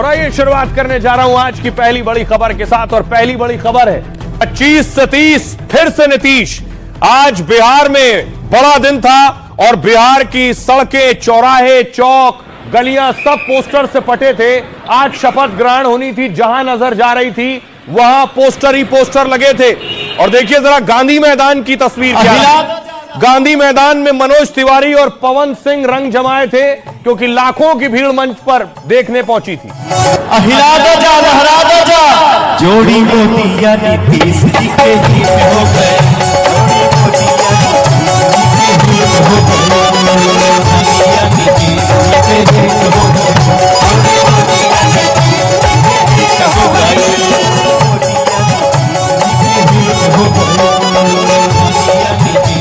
और आइए शुरुआत करने जा रहा हूं आज की पहली बड़ी खबर के साथ। और पहली बड़ी खबर है 25 से 30 फिर से नीतीश। आज बिहार में बड़ा दिन था और बिहार की सड़कें, चौराहे, चौक, गलियां सब पोस्टर से पटे थे। आज शपथ ग्रहण होनी थी, जहां नजर जा रही थी वहां पोस्टर ही पोस्टर लगे थे। और देखिए जरा गांधी मैदान की तस्वीर क्या है। गांधी मैदान में मनोज तिवारी और पवन सिंह रंग जमाए थे क्योंकि लाखों की भीड़ मंच पर देखने पहुंची थी। हिला दो जा, लहरा दो जा, जोड़ी मोतिया नीतीश जी के गीत हो गए, जोड़ी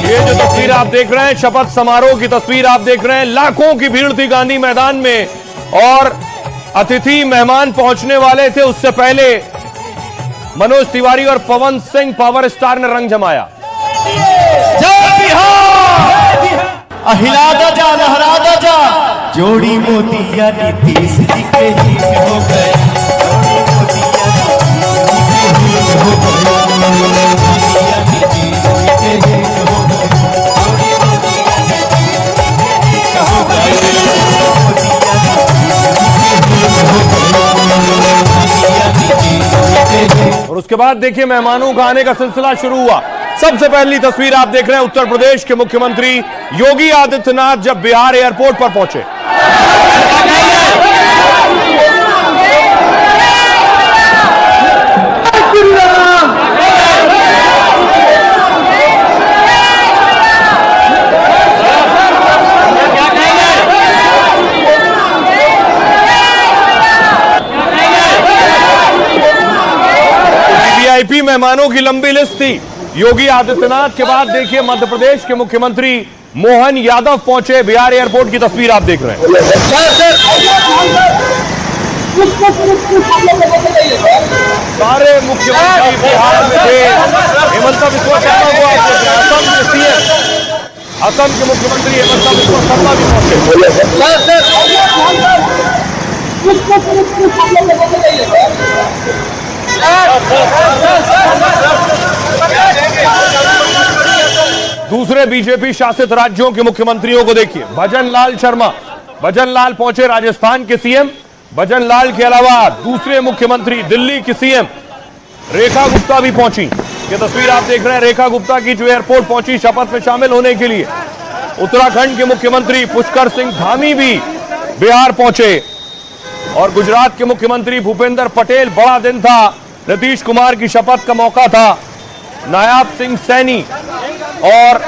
ये जो तस्वीर आप देख रहे हैं, शपथ समारोह की तस्वीर आप देख रहे हैं। लाखों की भीड़ थी गांधी मैदान में और अतिथि मेहमान पहुंचने वाले थे। उससे पहले मनोज तिवारी और पवन सिंह पावर स्टार ने रंग जमाया। जय बिहार, हिला दो जा, लहरा दो जा, जोड़ी मोतिया नीतीश जी के गीत हो गए, जोड़ी और उसके बाद देखिए मेहमानों का आने का सिलसिला शुरू हुआ। सबसे पहली तस्वीर आप देख रहे हैं उत्तर प्रदेश के मुख्यमंत्री योगी आदित्यनाथ जब बिहार एयरपोर्ट पर पहुंचे। वीआईपी मेहमानों की लंबी लिस्ट थी। योगी आदित्यनाथ के बाद देखिए मध्य प्रदेश के मुख्यमंत्री मोहन यादव पहुंचे बिहार एयरपोर्ट की तस्वीर आप देख रहे हैं। सारे मुख्यमंत्री बिहार में थे। हेमंत बिस्वा शर्मा को आप देख रहे हैं। असम के सीएम, असम के मुख्यमंत्री हेमंत बिस्वा शर्मा भी पहुंचे। दूसरे बीजेपी शासित राज्यों के मुख्यमंत्रियों को देखिए। भजन लाल शर्मा, भजन लाल पहुंचे राजस्थान के सीएम। भजन लाल के अलावा दूसरे मुख्यमंत्री दिल्ली की सीएम रेखा गुप्ता भी पहुंची। ये तस्वीर आप देख रहे हैं रेखा गुप्ता की, जो एयरपोर्ट पहुंची शपथ में शामिल होने के लिए। उत्तराखंड के मुख्यमंत्री पुष्कर सिंह धामी भी बिहार पहुंचे। और गुजरात के मुख्यमंत्री भूपेंद्र पटेल, बड़ा दिन था, नीतीश कुमार की शपथ का मौका था। नायब सिंह सैनी और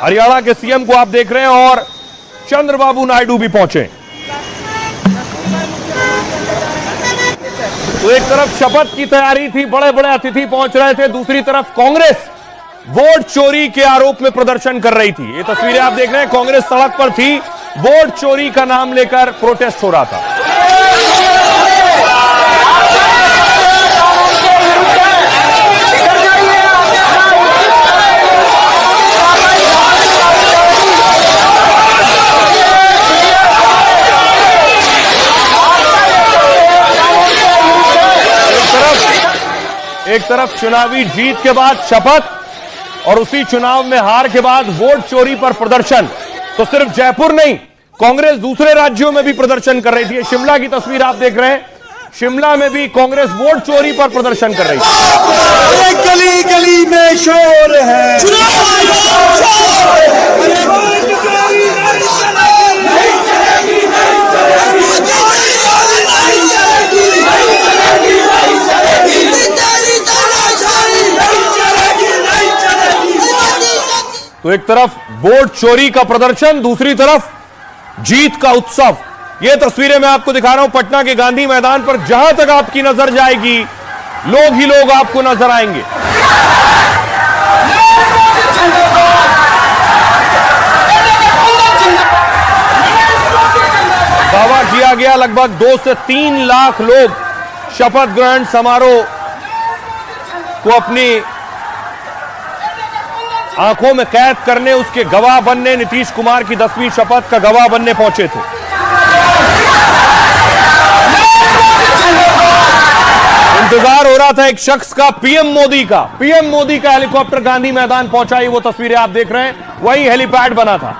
हरियाणा के सीएम को आप देख रहे हैं। और चंद्रबाबू नायडू भी पहुंचे। तो एक तरफ शपथ की तैयारी थी, बड़े बड़े अतिथि पहुंच रहे थे, दूसरी तरफ कांग्रेस वोट चोरी के आरोप में प्रदर्शन कर रही थी। ये तस्वीरें आप देख रहे हैं, कांग्रेस सड़क पर थी, वोट चोरी का नाम लेकर प्रोटेस्ट हो रहा था। एक तरफ चुनावी जीत के बाद शपथ और उसी चुनाव में हार के बाद वोट चोरी पर प्रदर्शन। तो सिर्फ जयपुर नहीं, कांग्रेस दूसरे राज्यों में भी प्रदर्शन कर रही थी। शिमला की तस्वीर आप देख रहे हैं, शिमला में भी कांग्रेस वोट चोरी पर प्रदर्शन कर रही थी। गली गली में शोर है, तो एक तरफ वोट चोरी का प्रदर्शन, दूसरी तरफ जीत का उत्सव। ये तस्वीरें मैं आपको दिखा रहा हूं पटना के गांधी मैदान पर। जहां तक आपकी नजर जाएगी लोग ही लोग आपको नजर आएंगे। दावा किया गया लगभग 2 से 3 लाख लोग शपथ ग्रहण समारोह को अपनी आंखों में कैद करने, उसके गवाह बनने, नीतीश कुमार की 10वीं शपथ का गवाह बनने पहुंचे थे। रहा था एक शख्स का, पीएम मोदी का हेलीकॉप्टर गांधी मैदान पहुंचा। ये वो तस्वीरें आप देख रहे हैं, वही हेलीपैड बना था।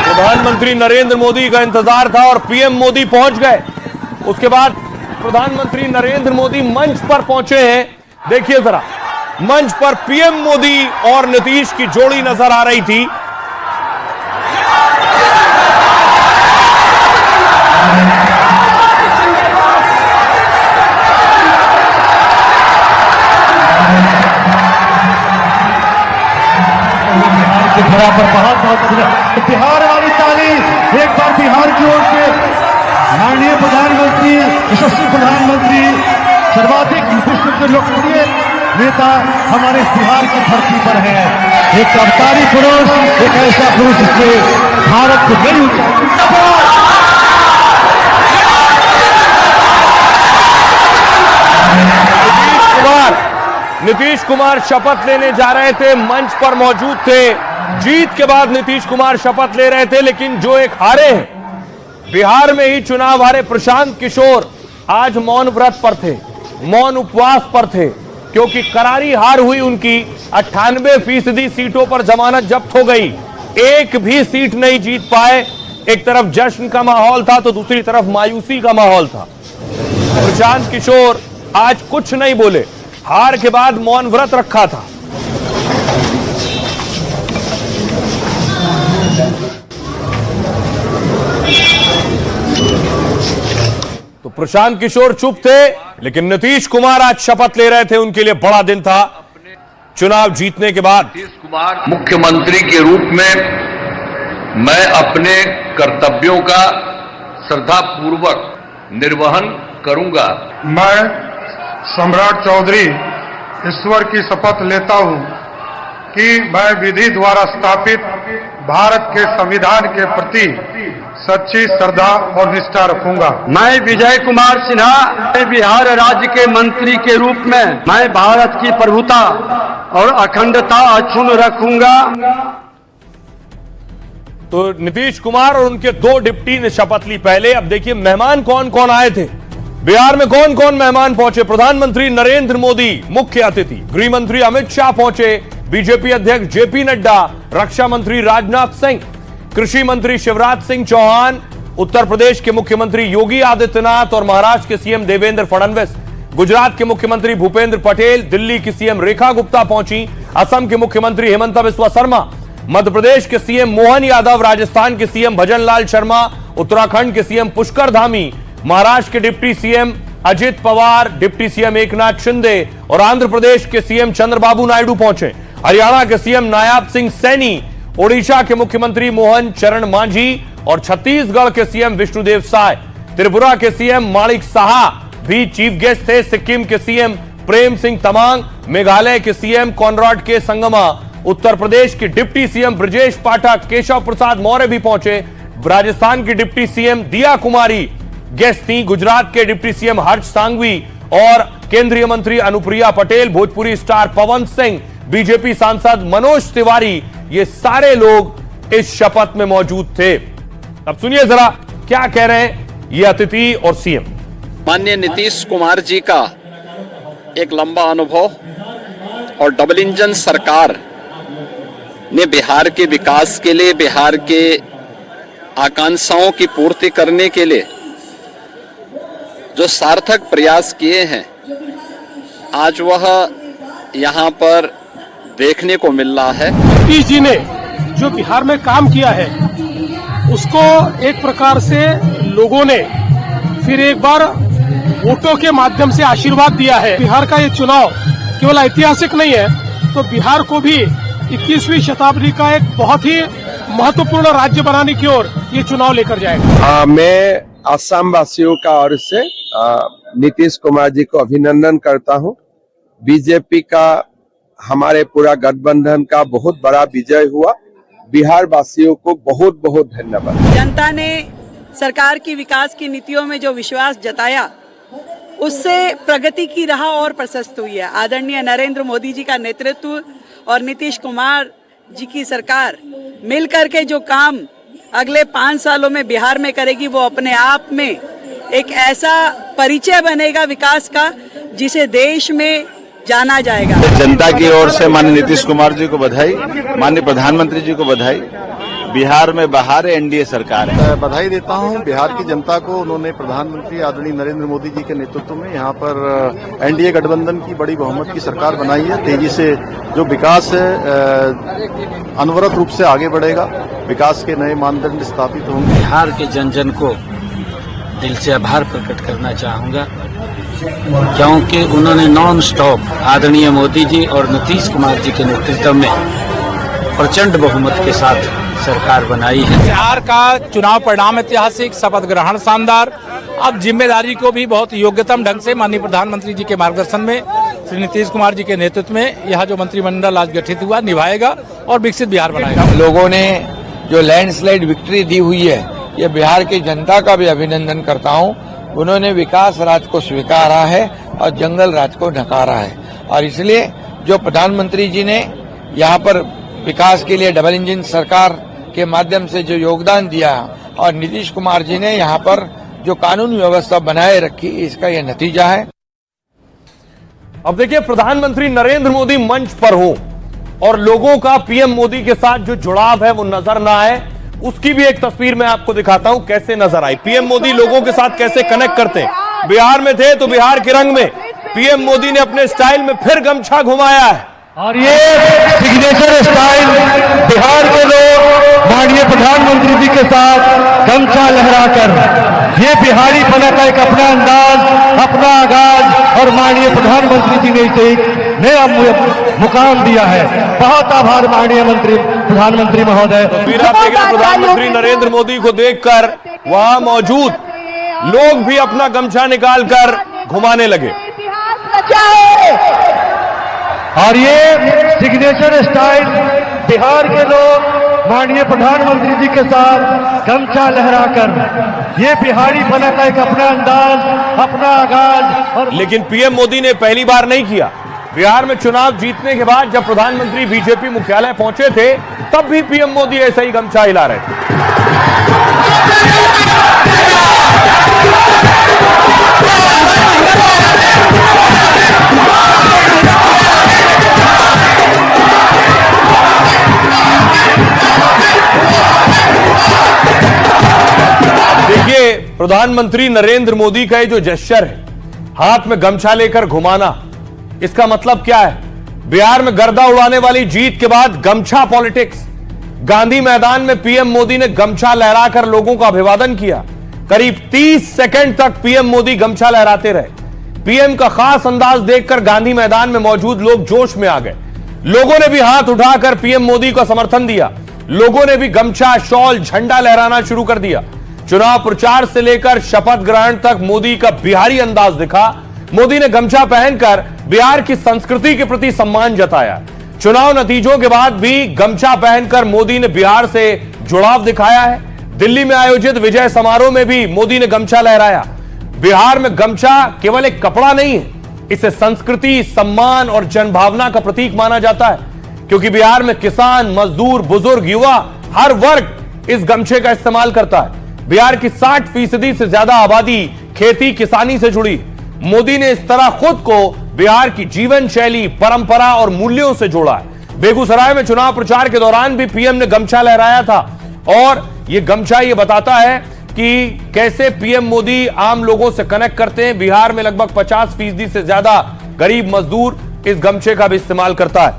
प्रधानमंत्री नरेंद्र मोदी का इंतजार था और पीएम मोदी पहुंच गए। उसके बाद प्रधानमंत्री नरेंद्र मोदी मंच पर पहुंचे हैं। देखिए जरा, मंच पर पीएम मोदी और नीतीश की जोड़ी नजर आ रही थी। बराबर बहुत बिहार वाली ताली एक बार बिहार की ओर से। माननीय प्रधानमंत्री, यशस्वी प्रधानमंत्री, सर्वाधिक विश्व के लोकप्रिय नेता हमारे बिहार की धरती पर है। एक अवतारी पुरुष, एक ऐसा पुरुष जिसने भारत को नई ऊंचाई। नीतीश कुमार शपथ लेने जा रहे थे, मंच पर मौजूद थे। जीत के बाद नीतीश कुमार शपथ ले रहे थे, लेकिन जो एक हारे हैं, बिहार में ही चुनाव हारे प्रशांत किशोर आज मौन व्रत पर थे, मौन उपवास पर थे, क्योंकि करारी हार हुई उनकी। 98% सीटों पर जमानत जब्त हो गई, एक भी सीट नहीं जीत पाए। एक तरफ जश्न का माहौल था तो दूसरी तरफ मायूसी का माहौल था। प्रशांत किशोर आज कुछ नहीं बोले, हार के बाद मौन व्रत रखा था। तो प्रशांत किशोर चुप थे, लेकिन नीतीश कुमार आज शपथ ले रहे थे। उनके लिए बड़ा दिन था चुनाव जीतने के बाद। नीतीश कुमार मुख्यमंत्री के रूप में मैं अपने कर्तव्यों का श्रद्धापूर्वक निर्वहन करूंगा। मैं सम्राट चौधरी ईश्वर की शपथ लेता हूं कि मैं विधि द्वारा स्थापित भारत के संविधान के प्रति सच्ची श्रद्धा और निष्ठा रखूंगा। मैं विजय कुमार सिन्हा बिहार राज्य के मंत्री के रूप में मैं भारत की प्रभुता और अखंडता अक्षुण्ण रखूंगा। तो नीतीश कुमार और उनके दो डिप्टी ने शपथ ली पहले। अब देखिए मेहमान कौन कौन आए थे, बिहार में कौन कौन मेहमान पहुंचे। प्रधानमंत्री नरेंद्र मोदी मुख्य अतिथि, गृह मंत्री अमित शाह पहुंचे, बीजेपी अध्यक्ष जेपी नड्डा, रक्षा मंत्री राजनाथ सिंह, कृषि मंत्री शिवराज सिंह चौहान, उत्तर प्रदेश के मुख्यमंत्री योगी आदित्यनाथ और महाराष्ट्र के सीएम देवेंद्र फडणवीस, गुजरात के मुख्यमंत्री भूपेंद्र पटेल, दिल्ली की सीएम रेखा गुप्ता पहुंची, असम के मुख्यमंत्री हेमंत बिस्वा शर्मा, मध्य प्रदेश के सीएम मोहन यादव, राजस्थान के सीएम भजन लाल शर्मा, उत्तराखंड के सीएम पुष्कर धामी, महाराष्ट्र के deputy CM Ajit Pawar, deputy CM Eknath Shinde और आंध्र प्रदेश के सीएम चंद्रबाबू नायडू पहुंचे। हरियाणा के सीएम नायाब सिंह सैनी, ओडिशा के मुख्यमंत्री मोहन चरण मांझी और छत्तीसगढ़ के सीएम विष्णुदेव साय, त्रिपुरा के सीएम माणिक साहा भी चीफ गेस्ट थे। सिक्किम के सीएम प्रेम सिंह तमांग, मेघालय के सीएम कॉनराड के संगमा, उत्तर प्रदेश के डिप्टी सीएम ब्रजेश पाठक, केशव प्रसाद मौर्य भी पहुंचे। राजस्थान की डिप्टी सीएम दिया कुमारी गेस्ट थी, गुजरात के डिप्टी सीएम हर्ष सांघवी और केंद्रीय मंत्री अनुप्रिया पटेल, भोजपुरी स्टार पवन सिंह, बीजेपी सांसद मनोज तिवारी, ये सारे लोग इस शपथ में मौजूद थे। अब सुनिए जरा क्या कह रहे हैं ये अतिथि और सीएम। माननीय नीतीश कुमार जी का एक लंबा अनुभव और डबल इंजन सरकार ने बिहार के विकास के लिए, बिहार के आकांक्षाओं की पूर्ति करने के लिए जो सार्थक प्रयास किए हैं, आज वह यहाँ पर देखने को मिल रहा है। नीतीश जी ने जो बिहार में काम किया है उसको एक प्रकार से लोगों ने फिर एक बार वोटों के माध्यम से आशीर्वाद दिया है। बिहार का ये चुनाव केवल ऐतिहासिक नहीं है, तो बिहार को भी 21वीं शताब्दी का एक बहुत ही महत्वपूर्ण राज्य बनाने की ओर ये चुनाव लेकर जाएगा। मैं असम वासियों का ओर से नीतीश कुमार जी को अभिनंदन करता हूं। बीजेपी का, हमारे पूरा गठबंधन का बहुत बड़ा विजय हुआ। बिहार वासियों को बहुत बहुत धन्यवाद। जनता ने सरकार की विकास की नीतियों में जो विश्वास जताया, उससे प्रगति की राह और प्रशस्त हुई है। आदरणीय नरेंद्र मोदी जी का नेतृत्व और नीतीश कुमार जी की सरकार मिलकर के जो काम अगले 5 सालों में बिहार में करेगी, वो अपने आप में एक ऐसा परिचय बनेगा विकास का जिसे देश में जाना जाएगा। जनता की ओर से माननीय नीतीश कुमार जी को बधाई, माननीय प्रधानमंत्री जी को बधाई। बिहार में बहार एनडीए सरकार है। बधाई देता हूं बिहार की जनता को। उन्होंने प्रधानमंत्री आदरणीय नरेंद्र मोदी जी के नेतृत्व में यहाँ पर एनडीए गठबंधन की बड़ी बहुमत की सरकार बनाई है। तेजी से जो विकास है अनवरत रूप से आगे बढ़ेगा, विकास के नए मानदंड स्थापित होंगे। बिहार के जन जन को दिल से आभार प्रकट करना चाहूंगा, क्योंकि उन्होंने नॉन स्टॉप आदरणीय मोदी जी और नीतीश कुमार जी के नेतृत्व में प्रचंड बहुमत के साथ सरकार बनाई है। बिहार का चुनाव परिणाम ऐतिहासिक, शपथ ग्रहण शानदार। अब जिम्मेदारी को भी बहुत योग्यतम ढंग से माननीय प्रधानमंत्री जी के मार्गदर्शन में, श्री नीतीश कुमार जी के नेतृत्व में यह जो मंत्रिमंडल आज गठित हुआ निभाएगा और विकसित बिहार बनाएगा। लोगों ने जो लैंडस्लाइड विक्ट्री दी हुई है, ये बिहार की जनता का भी अभिनंदन करता हूँ। उन्होंने विकास राज को स्वीकारा है और जंगल राज को नकारा है, और इसलिए जो प्रधानमंत्री जी ने यहाँ पर विकास के लिए डबल इंजन सरकार के माध्यम से जो योगदान दिया और नीतीश कुमार जी ने यहाँ पर जो कानून व्यवस्था बनाए रखी, इसका यह नतीजा है। अब देखिए, प्रधानमंत्री नरेंद्र मोदी मंच पर हो और लोगों का पीएम मोदी के साथ जो जुड़ाव है वो नजर ना आए, उसकी भी एक तस्वीर मैं आपको दिखाता हूं कैसे नजर आई। पीएम मोदी लोगों के साथ कैसे कनेक्ट करते हैं। बिहार में थे तो बिहार के रंग में पीएम मोदी ने अपने स्टाइल में फिर गमछा घुमाया है, और ये सिग्नेचर स्टाइल बिहार के लोग माननीय प्रधानमंत्री जी के साथ गमछा लहराकर, ये बिहारी पना का एक अपना अंदाज, अपना आगाज, और माननीय प्रधानमंत्री जी ने इसे एक नया मुकाम दिया है। बहुत आभार माननीय प्रधानमंत्री महोदय। प्रधानमंत्री नरेंद्र मोदी को देखकर वहां मौजूद लोग भी अपना गमछा निकालकर घुमाने लगे, और ये सिग्नेचर स्टाइल बिहार के लोग माननीय प्रधानमंत्री जी के साथ गमछा लहराकर, ये बिहारी पना का एक अपना अंदाज, अपना आगाज। और लेकिन पीएम मोदी ने पहली बार नहीं किया। बिहार में चुनाव जीतने के बाद जब प्रधानमंत्री बीजेपी मुख्यालय पहुंचे थे, तब भी पीएम मोदी ऐसा ही गमछा हिला रहे थे। देखिए, प्रधानमंत्री नरेंद्र मोदी का ये जो जेस्चर है, हाथ में गमछा लेकर घुमाना, इसका मतलब क्या है? बिहार में गर्दा उड़ाने वाली जीत के बाद गमछा पॉलिटिक्स। गांधी मैदान में पीएम मोदी ने गमछा लहराकर लोगों का अभिवादन किया। करीब 30 सेकंड तक पीएम मोदी गमछा लहराते रहे। पीएम का खास अंदाज देखकर गांधी मैदान में मौजूद लोग जोश में आ गए। लोगों ने भी हाथ उठाकर पीएम मोदी को समर्थन दिया। लोगों ने भी गमछा, शॉल, झंडा लहराना शुरू कर दिया। चुनाव प्रचार से लेकर शपथ ग्रहण तक मोदी का बिहारी अंदाज दिखा। मोदी ने गमछा पहनकर बिहार की संस्कृति के प्रति सम्मान जताया। चुनाव नतीजों के बाद भी गमछा पहनकर मोदी ने बिहार से जुड़ाव दिखाया है। दिल्ली में आयोजित विजय समारोह में भी मोदी ने गमछा लहराया। बिहार में गमछा केवल एक कपड़ा नहीं है, इसे संस्कृति, सम्मान और जनभावना का प्रतीक माना जाता है, क्योंकि बिहार में किसान, मजदूर, बुजुर्ग, युवा, हर वर्ग इस गमछे का इस्तेमाल करता है। बिहार की 60% से ज्यादा आबादी खेती किसानी से जुड़ी। मोदी ने इस तरह खुद को बिहार की जीवन शैली, परंपरा और मूल्यों से जोड़ा है। बेगूसराय में चुनाव प्रचार के दौरान भी पीएम ने गमछा लहराया था, और यह गमछा ये बताता है कि कैसे पीएम मोदी आम लोगों से कनेक्ट करते हैं। बिहार में लगभग 50% से ज्यादा गरीब मजदूर इस गमछे का भी इस्तेमाल करता है।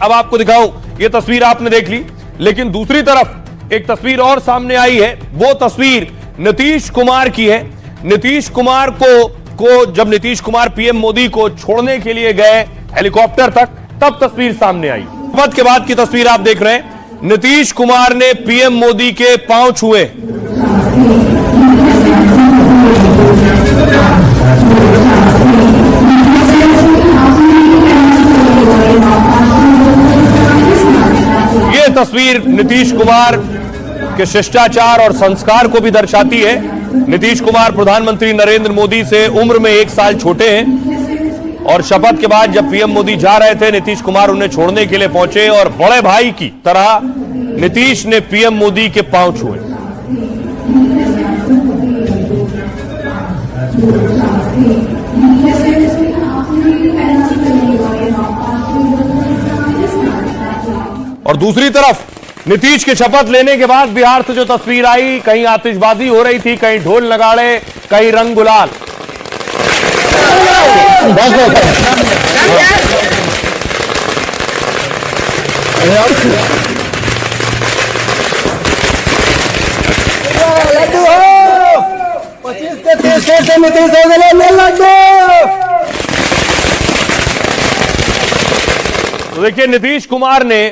अब आपको दिखाऊं, यह तस्वीर आपने देख ली, लेकिन दूसरी तरफ एक तस्वीर और सामने आई है। वो तस्वीर नीतीश कुमार की है। नीतीश कुमार को जब नीतीश कुमार पीएम मोदी को छोड़ने के लिए गए हेलीकॉप्टर तक, तब तस्वीर सामने आई। शपथ के बाद की तस्वीर आप देख रहे हैं। नीतीश कुमार ने पीएम मोदी के पांव छुए। ये तस्वीर नीतीश कुमार के शिष्टाचार और संस्कार को भी दर्शाती है। नीतीश कुमार प्रधानमंत्री नरेंद्र मोदी से उम्र में 1 साल छोटे हैं और शपथ के बाद जब पीएम मोदी जा रहे थे, नीतीश कुमार उन्हें छोड़ने के लिए पहुंचे और बड़े भाई की तरह नीतीश ने पीएम मोदी के पांव छुए। और दूसरी तरफ नीतीश के शपथ लेने के बाद बिहार से जो तस्वीर आई, कहीं आतिशबाजी हो रही थी, कहीं ढोल नगाड़े, कहीं रंग गुलाल। तो देखिए, नीतीश कुमार ने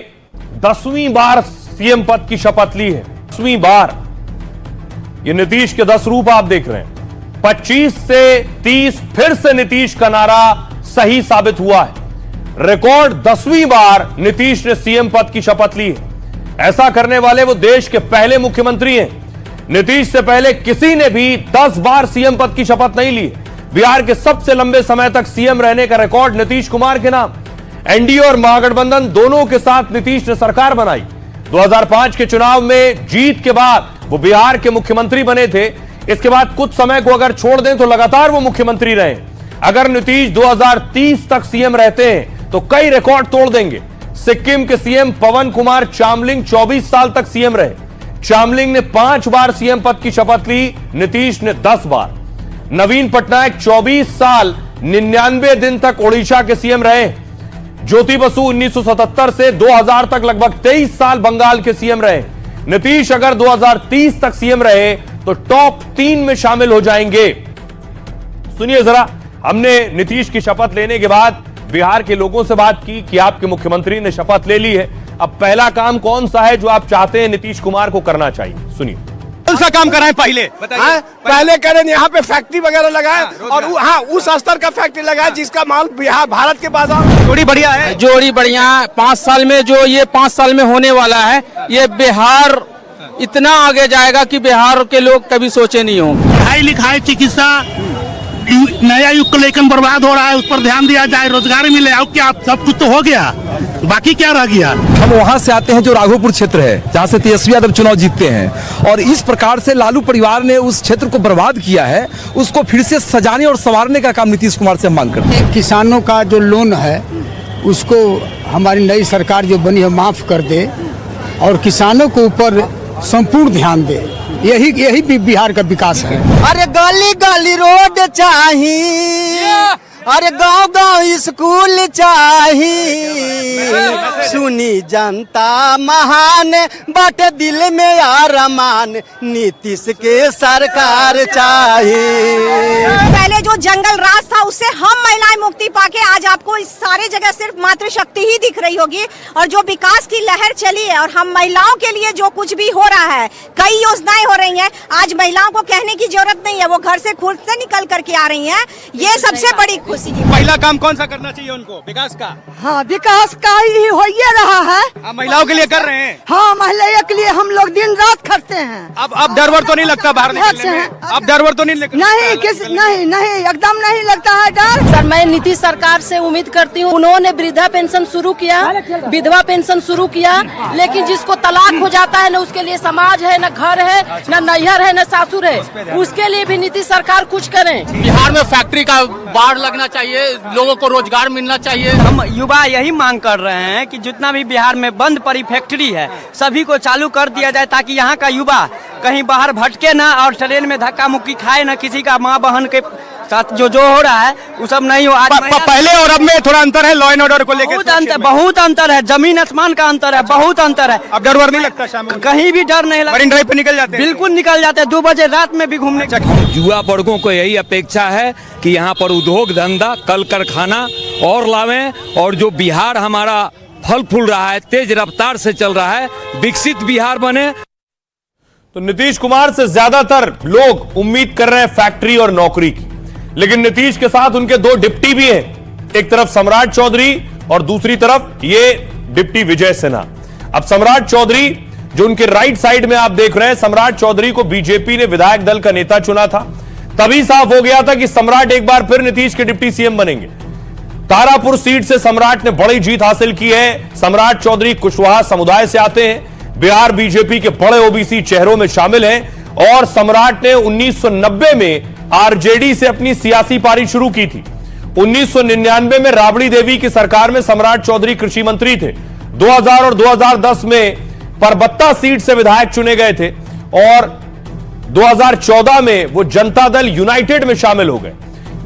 10वीं बार सीएम पद की शपथ ली है। 10वीं बार। ये नीतीश के 10 रूप आप देख रहे हैं। 25 से 30 फिर से नीतीश का नारा सही साबित हुआ है। रिकॉर्ड 10वीं बार नीतीश ने सीएम पद की शपथ ली है। ऐसा करने वाले वो देश के पहले मुख्यमंत्री हैं। नीतीश से पहले किसी ने भी 10 बार सीएम पद की शपथ नहीं ली। बिहार के सबसे लंबे समय तक सीएम रहने का रिकॉर्ड नीतीश कुमार के नाम। एनडीए और महागठबंधन दोनों के साथ नीतीश ने सरकार बनाई। 2005 के चुनाव में जीत के बाद वो बिहार के मुख्यमंत्री बने थे। इसके बाद कुछ समय को अगर छोड़ दें तो लगातार वो मुख्यमंत्री रहे। अगर नीतीश 2030 तक सीएम रहते हैं तो कई रिकॉर्ड तोड़ देंगे। सिक्किम के सीएम पवन कुमार चामलिंग 24 साल तक सीएम रहे। चामलिंग ने 5 बार सीएम पद की शपथ ली, नीतीश ने 10 बार। नवीन पटनायक 24 साल 99 दिन तक ओडिशा के सीएम रहे। ज्योति बसु 1977 से 2000 तक लगभग 23 साल बंगाल के सीएम रहे। नीतीश अगर 2030 तक सीएम रहे तो टॉप 3 में शामिल हो जाएंगे। सुनिए जरा, हमने नीतीश की शपथ लेने के बाद बिहार के लोगों से बात की कि आपके मुख्यमंत्री ने शपथ ले ली है, अब पहला काम कौन सा है जो आप चाहते हैं नीतीश कुमार को करना चाहिए। सुनिए। कौन सा काम कराएं पहले? पहले करें यहाँ पे फैक्ट्री वगैरह लगाए और उस स्तर का फैक्ट्री लगाए जिसका माल बिहार भारत के बाजार जोड़ी बढ़िया है। जोड़ी बढ़िया 5 साल में जो ये 5 साल में होने वाला है, ये बिहार इतना आगे जाएगा कि बिहार के लोग कभी सोचे नहीं होंगे। पढ़ाई लिखाई, चिकित्सा, नया युग को लेकर बर्बाद हो रहा है, उस पर ध्यान दिया जाए, रोजगार मिले। और क्या सब कुछ तो हो गया, बाकी क्या रह गया? हम वहां से आते हैं जो राघोपुर क्षेत्र है, जहां से तेजस्वी यादव चुनाव जीतते हैं, और इस प्रकार से लालू परिवार ने उस क्षेत्र को बर्बाद किया है, उसको फिर से सजाने और संवारने का काम नीतीश कुमार से हम मांग करते हैं। किसानों का जो लोन है उसको हमारी नई सरकार जो बनी है माफ कर दे और किसानों के ऊपर संपूर्ण ध्यान दे। यही भी बिहार का विकास है। अरे गली गली रोड चाहिए, अरे गांव गांव स्कूल चाहिए। सुनी जनता महान बाटे दिल में आरमान, नीतीश के सरकार चाहिए। पहले जो जंगल राज था उससे हम महिलाएं मुक्ति पाके आज आपको इस सारे जगह सिर्फ मातृशक्ति ही दिख रही होगी। और जो विकास की लहर चली है और हम महिलाओं के लिए जो कुछ भी हो रहा है, कई योजनाएं हो रही हैं, आज महिलाओं को कहने की जरूरत नहीं है, वो घर से खुद से निकल करके आ रही हैं। ये सबसे बड़ी खुशी। पहला काम कौन सा करना चाहिए उनको? विकास का। हाँ, विकास का ही हो रहा है। महिलाओं के लिए कर रहे हैं। हाँ, महिलाओं के लिए हम लोग दिन रात खटते हैं। अब डर वर तो नहीं लगता बाहर निकलने में? अब डर वर तो नहीं लगता? नहीं, एकदम नहीं लगता है डर। सर, मैं नीतीश सरकार से उम्मीद करती हूँ। उन्होंने वृद्धा पेंशन शुरू किया, विधवा पेंशन शुरू किया, लेकिन जिसको तलाक हो जाता है न उसके लिए समाज है, न घर है, न नैहर है, न सासुर है, उसके लिए भी नीतीश सरकार कुछ करें। बिहार में फैक्ट्री का बाढ़ लगना चाहिए, लोगों को रोजगार मिलना चाहिए। हम युवा यही मांग कर रहे हैं कि जितना भी बिहार में बंद पड़ी फैक्ट्री है सभी को चालू कर दिया जाए, ताकि यहाँ का युवा कहीं बाहर भटके ना और ट्रेन में धक्का मुक्की खाए ना, किसी का माँ बहन के साथ जो हो रहा है वो सब नहीं हो। आज पहले और अब में थोड़ा अंतर है, लॉ एंड ऑर्डर को लेकर बहुत अंतर है, जमीन आसमान का अंतर है, बहुत अंतर है। अब डर वर नहीं लगता? शाम में कहीं भी डर नहीं लगता। मरीन ड्राइव पे निकल जाते हैं? बिल्कुल निकल जाते हैं, 2 बजे रात में भी घूमने। युवा वर्गों को यही अपेक्षा है कि यहाँ पर उद्योग धंधा, कल कारखाना और लावें, और जो बिहार हमारा फल फूल रहा है, तेज रफ्तार से चल रहा है, विकसित बिहार बने। तो नीतीश कुमार से ज्यादातर लोग उम्मीद कर रहे हैं फैक्ट्री और नौकरी की, लेकिन नीतीश के साथ उनके 2 डिप्टी भी हैं। एक तरफ सम्राट चौधरी और दूसरी तरफ ये डिप्टी विजय सिन्हा। अब सम्राट चौधरी जो उनके राइट साइड में आप देख रहे हैं, सम्राट चौधरी को बीजेपी ने विधायक दल का नेता चुना था। तभी साफ हो गया था कि सम्राट एक बार फिर नीतीश के डिप्टी सीएम बनेंगे। तारापुर सीट से सम्राट ने बड़ी जीत हासिल की है। सम्राट चौधरी कुशवाहा समुदाय से आते हैं, बिहार बीजेपी के बड़े ओबीसी चेहरों में शामिल हैं और सम्राट ने 1990 में आरजेडी से अपनी सियासी पारी शुरू की थी। 1999 में राबड़ी देवी की सरकार में सम्राट चौधरी कृषि मंत्री थे। 2000 और 2010 में परबत्ता सीट से विधायक चुने गए थे और 2014 में वो जनता दल यूनाइटेड में शामिल हो गए।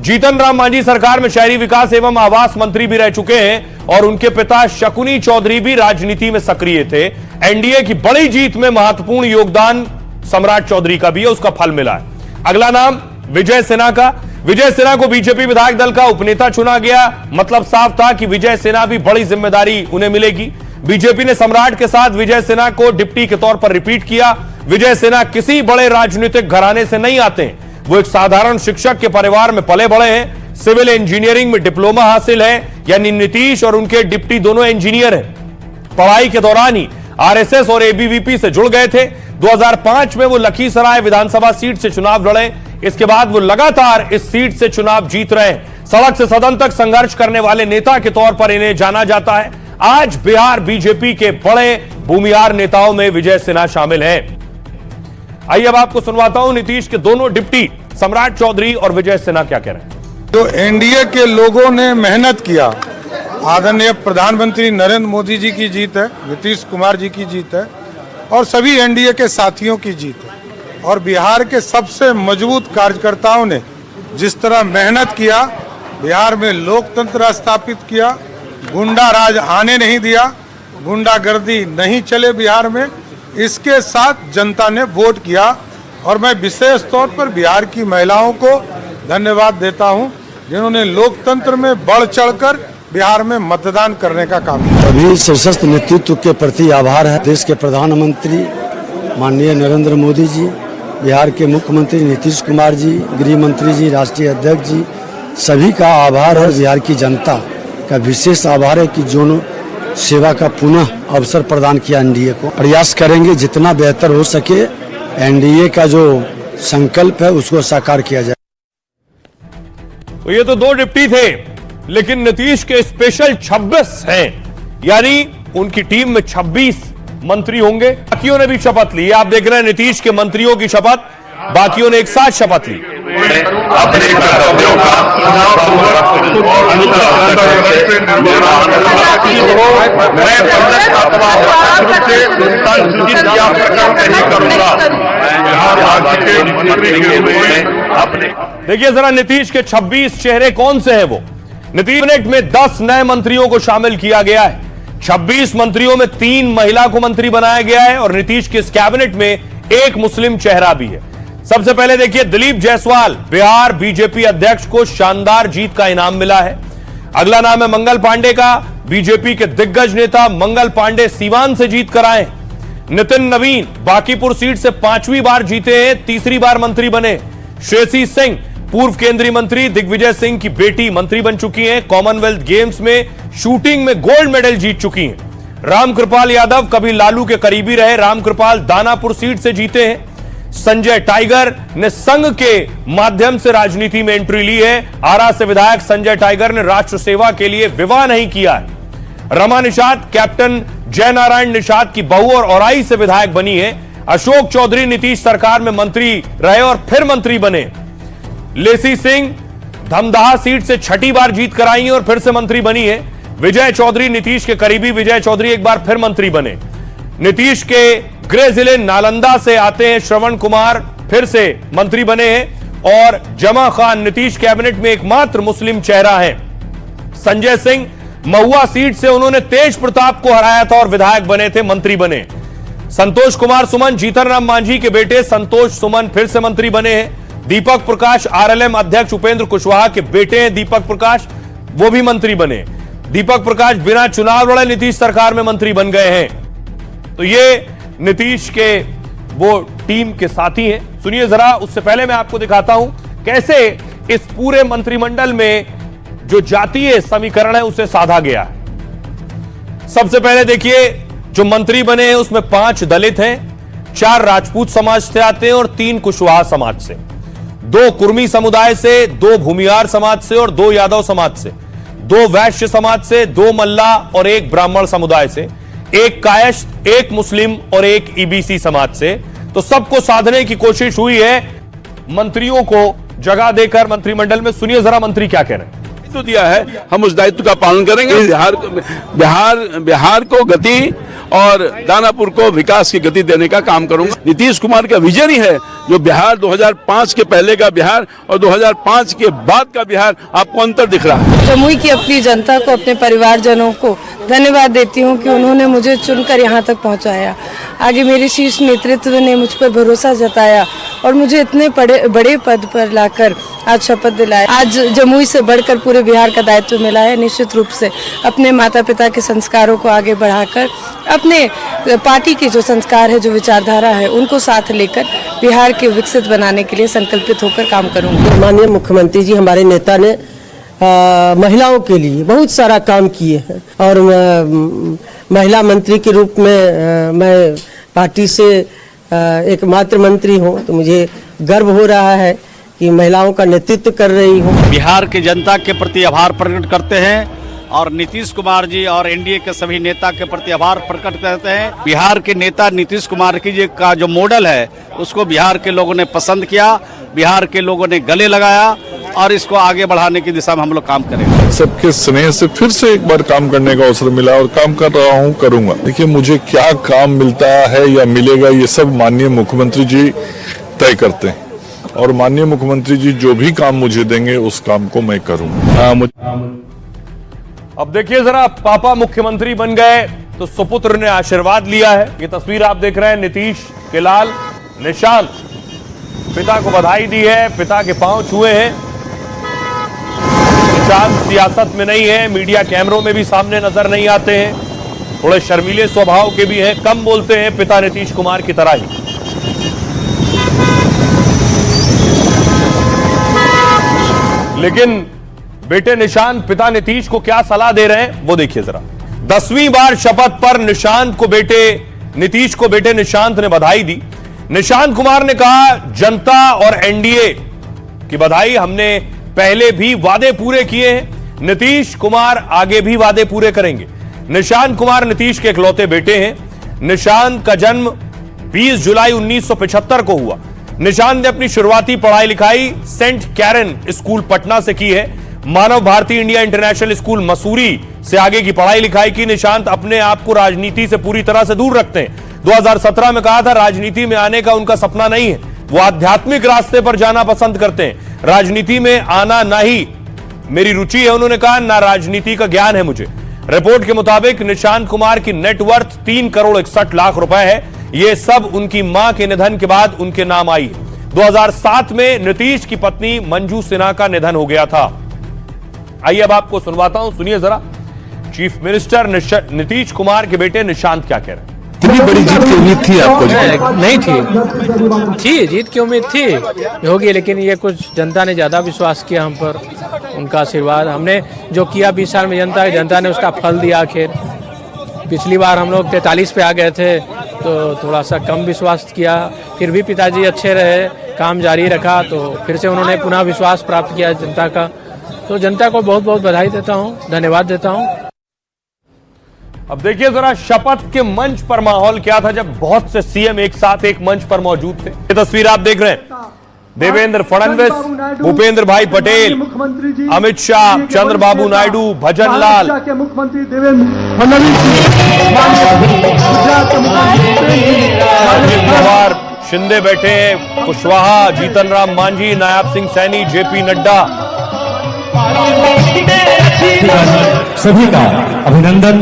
जीतन राम मांझी सरकार में शहरी विकास एवं आवास मंत्री भी रह चुके हैं और उनके पिता शकुनी चौधरी भी राजनीति में सक्रिय थे। एनडीए की बड़ी जीत में महत्वपूर्ण योगदान सम्राट चौधरी का भी है, उसका फल मिला है। अगला नाम विजय सिन्हा का। विजय सिन्हा को बीजेपी विधायक दल का उपनेता चुना गया। मतलब साफ था कि विजय सिन्हा भी बड़ी जिम्मेदारी उन्हें मिलेगी। बीजेपी ने सम्राट के साथ विजय सिन्हा को डिप्टी के तौर पर रिपीट किया। विजय सिन्हा किसी बड़े राजनीतिक घराने से नहीं आते हैं, वो एक साधारण शिक्षक के परिवार में पले बड़े हैं। सिविल इंजीनियरिंग में डिप्लोमा हासिल है, यानी नीतीश और उनके डिप्टी दोनों इंजीनियर हैं। पढ़ाई के दौरान ही आरएसएस और एबीवीपी से जुड़ गए थे। 2005 में वो लखीसराय विधानसभा सीट से चुनाव लड़े। इसके बाद वो लगातार इस सीट से चुनाव जीत रहे हैं। सड़क से सदन तक संघर्ष करने वाले नेता के तौर पर इन्हें जाना जाता है। आज बिहार बीजेपी के बड़े भूमिहार नेताओं में विजय सिन्हा शामिल हैं। आइए अब आपको सुनवाता हूं नीतीश के दोनों डिप्टी सम्राट चौधरी और विजय सिन्हा क्या कह रहे हैं। जो एनडीए के लोगों ने मेहनत किया, आदरणीय प्रधानमंत्री नरेंद्र मोदी जी की जीत है, नीतीश कुमार जी की जीत है और सभी एनडीए के साथियों की जीत है। और बिहार के सबसे मजबूत कार्यकर्ताओं ने जिस तरह मेहनत किया, बिहार में लोकतंत्र स्थापित किया, गुंडा राज आने नहीं दिया, गुंडागर्दी नहीं चले बिहार में, इसके साथ जनता ने वोट किया। और मैं विशेष तौर पर बिहार की महिलाओं को धन्यवाद देता हूं, जिन्होंने लोकतंत्र में बढ़ चढ़कर बिहार में मतदान करने का काम किया। अभी शीर्षस्थ नेतृत्व के प्रति आभार है। देश के प्रधानमंत्री माननीय नरेंद्र मोदी जी, बिहार के मुख्यमंत्री नीतीश कुमार जी, गृह मंत्री जी, राष्ट्रीय अध्यक्ष जी, सभी का आभार है। बिहार की जनता का विशेष आभार है कि जो सेवा का पुनः अवसर प्रदान किया एनडीए को। प्रयास करेंगे जितना बेहतर हो सके एनडीए का जो संकल्प है उसको साकार किया जाए। तो ये तो दो डिप्टी थे, लेकिन नीतीश के स्पेशल 26 हैं, यानी उनकी टीम में 26 मंत्री होंगे। बाकियों ने भी शपथ ली। आप देख रहे हैं नीतीश के मंत्रियों की शपथ, बाकियों ने एक साथ शपथ ली। अपने कर्तव्यों का देखिए जरा नीतीश के 26 चेहरे कौन से हैं। वो नीतीश कैबिनेट में 10 नए मंत्रियों को शामिल किया गया है। 26 मंत्रियों में 3 महिला को मंत्री बनाया गया है और नीतीश के इस कैबिनेट में एक मुस्लिम चेहरा भी है। सबसे पहले देखिए दिलीप जायसवाल, बिहार बीजेपी अध्यक्ष को शानदार जीत का इनाम मिला है। अगला नाम है मंगल पांडे का। बीजेपी के दिग्गज नेता मंगल पांडे सीवान से जीत कर आए। नितिन नवीन बांकीपुर सीट से 5वीं बार जीते हैं, 3री बार मंत्री बने। श्रेयसी सिंह पूर्व केंद्रीय मंत्री दिग्विजय सिंह की बेटी मंत्री बन चुकी हैं। कॉमनवेल्थ गेम्स में शूटिंग में गोल्ड मेडल जीत चुकी हैं। रामकृपाल यादव कभी लालू के करीबी रहे, रामकृपाल दानापुर सीट से जीते हैं। संजय टाइगर ने संघ के माध्यम से राजनीति में एंट्री ली है। आरा से विधायक संजय टाइगर ने राष्ट्र सेवा के लिए विवाह नहीं किया है। रमा निषाद कैप्टन जयनारायण निषाद की बहू और औराई से विधायक बनी है। अशोक चौधरी नीतीश सरकार में मंत्री रहे और फिर मंत्री बने। लेसी सिंह धमदाहा सीट से 6ठी बार जीत कर आई और फिर से मंत्री बनी है। विजय चौधरी नीतीश के करीबी विजय चौधरी एक बार फिर मंत्री बने। नीतीश के गृह जिले नालंदा से आते हैं श्रवण कुमार, फिर से मंत्री बने हैं। और जमा खान नीतीश कैबिनेट में एकमात्र मुस्लिम चेहरा है। संजय सिंह महुआ सीट से उन्होंने तेज प्रताप को हराया था और विधायक बने थे, मंत्री बने। संतोष कुमार सुमन जीतन राम मांझी के बेटे संतोष सुमन फिर से मंत्री बने हैं। दीपक प्रकाश आरएलएम अध्यक्ष उपेंद्र कुशवाहा के बेटे हैं दीपक प्रकाश, वो भी मंत्री बने। दीपक प्रकाश बिना चुनाव लड़े नीतीश सरकार में मंत्री बन गए हैं। तो ये नीतीश के वो टीम के साथी हैं। सुनिए जरा, उससे पहले मैं आपको दिखाता हूं कैसे इस पूरे मंत्रिमंडल में जो जातीय समीकरण है उसे साधा गया है। सबसे पहले देखिए जो मंत्री बने हैं उसमें 5 दलित हैं, 4 राजपूत समाज से आते हैं और 3 कुशवाहा समाज से, 2 कुर्मी समुदाय से, 2 भूमिहार समाज से और 2 यादव समाज से, 2 वैश्य समाज से, 2 मल्ला और 1 ब्राह्मण समुदाय से, 1 कायस्थ, 1 मुस्लिम और 1 ईबीसी समाज से। तो सबको साधने की कोशिश हुई है मंत्रियों को जगह देकर मंत्रिमंडल में। सुनिए जरा मंत्री क्या कह रहे हैं। तो दिया है, हम उस दायित्व का पालन करेंगे। बिहार को गति और दानापुर को विकास की गति देने का काम करूंगा। नीतीश कुमार का विजन ही है जो बिहार 2005 के पहले का बिहार और 2005 के बाद का बिहार आपको अंतर दिख रहा है। जमुई की अपनी जनता को, अपने परिवारजनों को धन्यवाद देती हूँ कि उन्होंने मुझे चुनकर यहाँ तक पहुँचाया। आगे मेरे शीर्ष नेतृत्व ने मुझ पर भरोसा जताया और मुझे इतने बड़े पद पर लाकर आज शपथ दिलाया। आज जमुई से बढ़कर पूरे बिहार का दायित्व मिला है। निश्चित रूप से अपने माता पिता के संस्कारों को आगे बढ़ाकर, अपने पार्टी के जो संस्कार है, जो विचारधारा है, उनको साथ लेकर बिहार के विकसित बनाने के लिए संकल्पित होकर काम करूंगी। माननीय मुख्यमंत्री जी, हमारे नेता ने महिलाओं के लिए बहुत सारा काम किए हैं और महिला मंत्री के रूप में मैं पार्टी से एकमात्र मंत्री हूं, तो मुझे गर्व हो रहा है कि महिलाओं का नेतृत्व कर रही हूं। बिहार की जनता के प्रति आभार प्रकट करते हैं और नीतीश कुमार जी और एनडीए के सभी नेता के प्रति आभार प्रकट करते हैं। बिहार के नेता नीतीश कुमार जी का जो मॉडल है उसको बिहार के लोगों ने पसंद किया, बिहार के लोगों ने गले लगाया और इसको आगे बढ़ाने की दिशा में हम लोग काम करेंगे। सबके स्नेह से फिर से एक बार काम करने का अवसर मिला और काम कर रहा हूँ, करूंगा। देखिए, मुझे क्या काम मिलता है या मिलेगा ये सब माननीय मुख्यमंत्री जी तय करते हैं और माननीय मुख्यमंत्री जी जो भी काम मुझे देंगे उस काम को मैं करूंगा। अब देखिए जरा, पापा मुख्यमंत्री बन गए तो सुपुत्र ने आशीर्वाद लिया है। ये तस्वीर आप देख रहे हैं, नीतीश के लाल निशांत पिता को बधाई दी है, पिता के पांव छुए हैं। निशांत सियासत में नहीं है, मीडिया कैमरों में भी सामने नजर नहीं आते हैं, थोड़े शर्मीले स्वभाव के भी हैं, कम बोलते हैं, पिता नीतीश कुमार की तरह ही। लेकिन बेटे निशांत पिता नीतीश को क्या सलाह दे रहे हैं वो देखिए जरा। 10वीं बार शपथ पर नीतीश को बेटे निशांत ने बधाई दी। निशांत कुमार ने कहा, जनता और एनडीए की बधाई, हमने पहले भी वादे पूरे किए हैं, नीतीश कुमार आगे भी वादे पूरे करेंगे। निशांत कुमार नीतीश के इकलौते बेटे हैं। निशांत का जन्म 20 जुलाई 1975 को हुआ। निशांत ने अपनी शुरुआती पढ़ाई लिखाई सेंट कैरन स्कूल पटना से की है। Manav Bharati India international school Mussoorie से आगे की पढ़ाई लिखाई की। निशांत अपने आप को राजनीति से पूरी तरह से दूर रखते हैं। 2017 में कहा था राजनीति में आने का उनका सपना नहीं है, वो आध्यात्मिक रास्ते पर जाना पसंद करते हैं। राजनीति में आना ना ही मेरी रुचि है, उन्होंने कहा, ना राजनीति का ज्ञान है मुझे। रिपोर्ट के मुताबिक निशांत कुमार की नेटवर्थ 3 करोड़ 61 लाख रुपए है। ये सब उनकी मां के निधन के बाद उनके नाम आई है। 2007 में नीतीश की पत्नी मंजू सिन्हा का निधन हो गया था। आइए अब आपको सुनवाता हूं, सुनिए जरा चीफ मिनिस्टर नीतीश कुमार के बेटे निशांत क्या कह रहे हैं। इतनी बड़ी जीत की उम्मीद थी आपको? नहीं थी जीत की उम्मीद थी होगी, लेकिन ये कुछ जनता ने ज्यादा विश्वास किया हम पर, उनका आशीर्वाद। हमने जो किया 20 साल में जनता ने उसका फल दिया। आखिर पिछली बार हम लोग 43 पे आ गए थे तो थोड़ा सा कम विश्वास किया, फिर भी पिताजी अच्छे रहे, काम जारी रखा, तो फिर से उन्होंने पुनः विश्वास प्राप्त किया जनता का। तो जनता को बहुत बहुत बधाई देता हूं, धन्यवाद देता हूं। अब देखिए जरा शपथ के मंच पर माहौल क्या था जब बहुत से सीएम एक साथ एक मंच पर मौजूद थे। ये तस्वीर आप देख रहे हैं, देवेंद्र फडणवीस, भूपेंद्र भाई पटेल, अमित शाह, चंद्रबाबू नायडू, भजन लाल, मुख्यमंत्री देवेंद्र फडणवीस, कुमार शिंदे बैठे हैं, कुशवाहा, जीतन राम मांझी, नायब सिंह सैनी, जेपी नड्डा, सभी का अभिनंदन।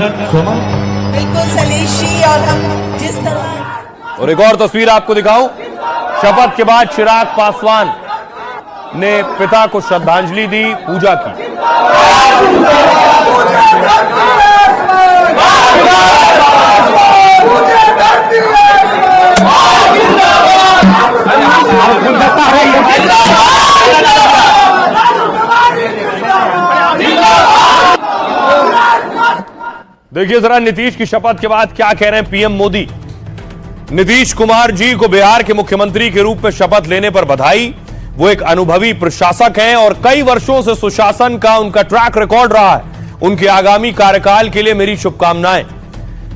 बिल्कुल सलीशी और हम जिस तरह। और एक और तस्वीर आपको दिखाऊं, शपथ के बाद चिराग पासवान ने पिता को श्रद्धांजलि दी, पूजा की। देखिए जरा नीतीश की शपथ के बाद क्या कह रहे हैं पीएम मोदी। नीतीश कुमार जी को बिहार के मुख्यमंत्री के रूप में शपथ लेने पर बधाई। वो एक अनुभवी प्रशासक हैं और कई वर्षों से सुशासन का उनका ट्रैक रिकॉर्ड रहा है। उनके आगामी कार्यकाल के लिए मेरी शुभकामनाएं।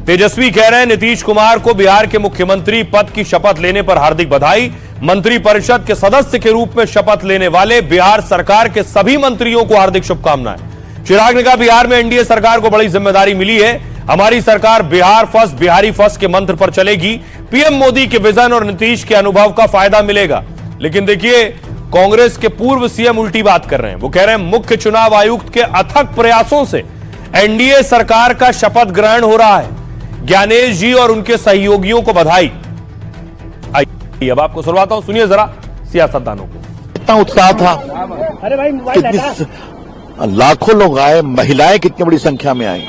तेजस्वी कह रहे हैं नीतीश कुमार को बिहार के मुख्यमंत्री पद की शपथ लेने पर हार्दिक बधाई। मंत्रिपरिषद के सदस्य के रूप में शपथ लेने वाले बिहार सरकार के सभी मंत्रियों को हार्दिक शुभकामनाएं। चिराग ने कहा बिहार में एनडीए सरकार को बड़ी जिम्मेदारी मिली है। हमारी सरकार बिहार फर्स्ट बिहारी फर्स्ट के मंत्र पर चलेगी। पीएम मोदी के विजन और नीतीश के अनुभव का फायदा मिलेगा। लेकिन देखिए कांग्रेस के पूर्व सीएम उल्टी बात कर रहे हैं। वो कह रहे हैं मुख्य चुनाव आयुक्त के अथक प्रयासों से एनडीए सरकार का शपथ ग्रहण हो रहा है। ज्ञानेश जी और उनके सहयोगियों को बधाई। आइए अब आपको सुनवाता हूं, सुनिए जरा सियासतदानों को। कितना उत्साह था, कितनी लाखों लोग आए, महिलाएं कितनी बड़ी संख्या में आई।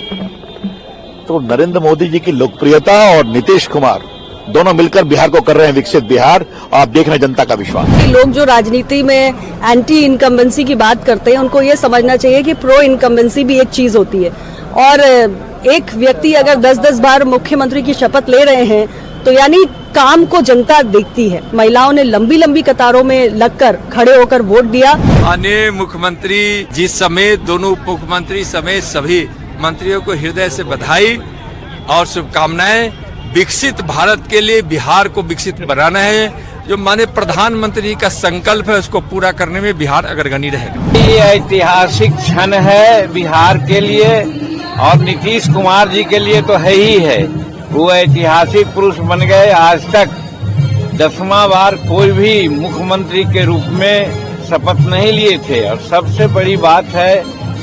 तो नरेंद्र मोदी जी की लोकप्रियता और नीतीश कुमार दोनों मिलकर बिहार को कर रहे हैं विकसित बिहार। आप देख रहे हैं जनता का विश्वास। लोग जो राजनीति में एंटी इनकम्बेंसी की बात करते हैं उनको ये समझना चाहिए कि प्रो इनकम्बेंसी भी एक चीज होती है। और एक व्यक्ति अगर 10-10 बार मुख्यमंत्री की शपथ ले रहे हैं तो यानी काम को जनता देखती है। महिलाओं ने लंबी लंबी कतारों में लगकर खड़े होकर वोट दिया। माननीय मुख्यमंत्री जी समेत दोनों उप मुख्यमंत्री समेत सभी मंत्रियों को हृदय से बधाई और शुभकामनाएं। विकसित भारत के लिए बिहार को विकसित बनाना है। जो माननीय प्रधानमंत्री का संकल्प है उसको पूरा करने में बिहार अग्रगणी रहेगा। ये ऐतिहासिक क्षण है बिहार के लिए और नीतीश कुमार जी के लिए तो है ही है। वो ऐतिहासिक पुरुष बन गए। आज तक 10वां बार कोई भी मुख्यमंत्री के रूप में शपथ नहीं लिए थे। और सबसे बड़ी बात है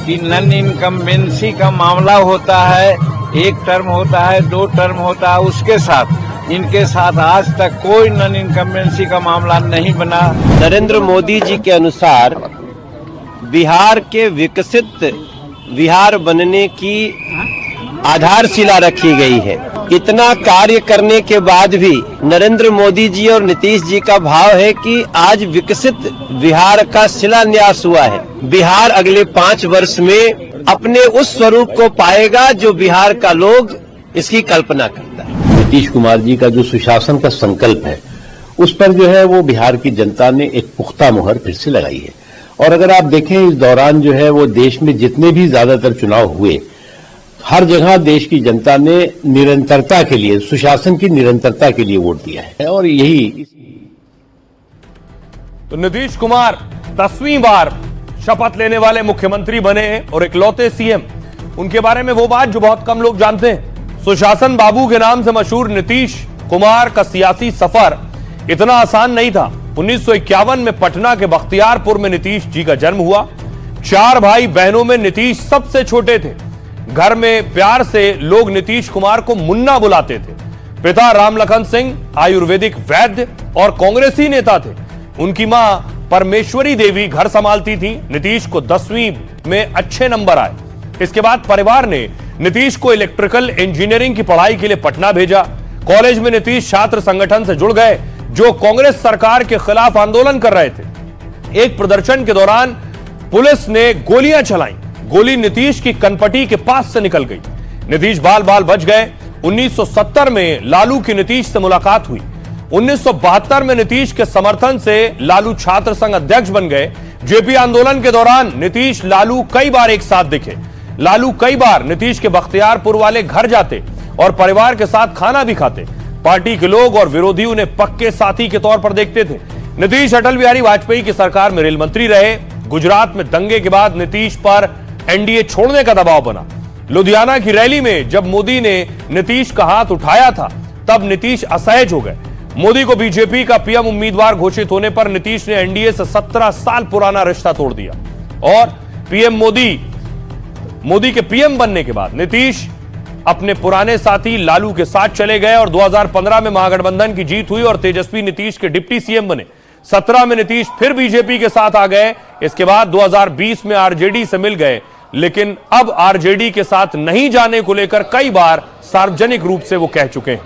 कि नॉन इनकम्बेंसी का मामला होता है, एक टर्म होता है, 2 टर्म होता है, उसके साथ इनके साथ आज तक कोई नॉन इनकम्बेंसी का मामला नहीं बना। नरेंद्र मोदी जी के अनुसार बिहार के विकसित बिहार बनने की आधारशिला रखी गई है। इतना कार्य करने के बाद भी नरेंद्र मोदी जी और नीतीश जी का भाव है कि आज विकसित बिहार का शिलान्यास हुआ है। बिहार अगले 5 वर्ष में अपने उस स्वरूप को पाएगा जो बिहार का लोग इसकी कल्पना करता है। नीतीश कुमार जी का जो सुशासन का संकल्प है उस पर जो है वो बिहार की जनता ने एक पुख्ता मुहर फिर से लगाई है। और अगर आप देखें इस दौरान जो है वो देश में जितने भी ज्यादातर चुनाव हुए हर जगह देश की जनता ने निरंतरता के लिए, सुशासन की निरंतरता के लिए वोट दिया है। और यही तो नीतीश कुमार 10वीं बार शपथ लेने वाले मुख्यमंत्री बने हैं और इकलौते सीएम। उनके बारे में वो बात जो बहुत कम लोग जानते हैं। सुशासन बाबू के नाम से मशहूर नीतीश कुमार का सियासी सफर इतना आसान नहीं था। 1951 में पटना के बख्तियारपुर में नीतीश जी का जन्म हुआ। 4 भाई बहनों में नीतीश सबसे छोटे थे। घर में प्यार से लोग नीतीश कुमार को मुन्ना बुलाते थे। पिता रामलखन सिंह आयुर्वेदिक वैद्य और कांग्रेसी नेता थे। उनकी मां परमेश्वरी देवी घर संभालती थी। नीतीश को 10वीं में अच्छे नंबर आए। इसके बाद परिवार ने नीतीश को इलेक्ट्रिकल इंजीनियरिंग की पढ़ाई के लिए पटना भेजा। कॉलेज में नीतीश छात्र संगठन से जुड़ गए जो कांग्रेस सरकार के खिलाफ आंदोलन कर रहे थे। एक प्रदर्शन के दौरान पुलिस ने गोलियां चलाई। गोली नीतीश की कनपटी के पास से निकल गई। नीतीश बाल बाल बच गए। 1970 में लालू की नीतीश से मुलाकात हुई। 1972 में नीतीश के समर्थन से लालू छात्र संघ अध्यक्ष बन गए। जेपी आंदोलन के दौरान नीतीश लालू कई बार एक साथ दिखे। लालू कई बार नीतीश के बख्तियारपुर वाले घर जाते और परिवार के साथ खाना भी खाते। पार्टी के लोग और विरोधी उन्हें पक्के साथी के तौर पर देखते थे। नीतीश अटल बिहारी वाजपेयी की सरकार में रेल मंत्री रहे। गुजरात में दंगे के बाद नीतीश पर एनडीए छोड़ने का दबाव बना। लुधियाना की रैली में जब मोदी ने नीतीश का हाथ उठाया था तब नीतीश असहज हो गए। मोदी को बीजेपी का पीएम उम्मीदवार घोषित होने पर नीतीश ने एनडीए से 17 साल पुराना रिश्ता तोड़ दिया और पीएम मोदी के पीएम बनने के बाद नीतीश अपने पुराने साथी लालू के साथ चले गए और 2015 में महागठबंधन की जीत हुई और तेजस्वी नीतीश के डिप्टी सीएम बने। 17 में नीतीश फिर बीजेपी के साथ आ गए। इसके बाद 2020 में आरजेडी से मिल गए, लेकिन अब आरजेडी के साथ नहीं जाने को लेकर कई बार सार्वजनिक रूप से वो कह चुके हैं।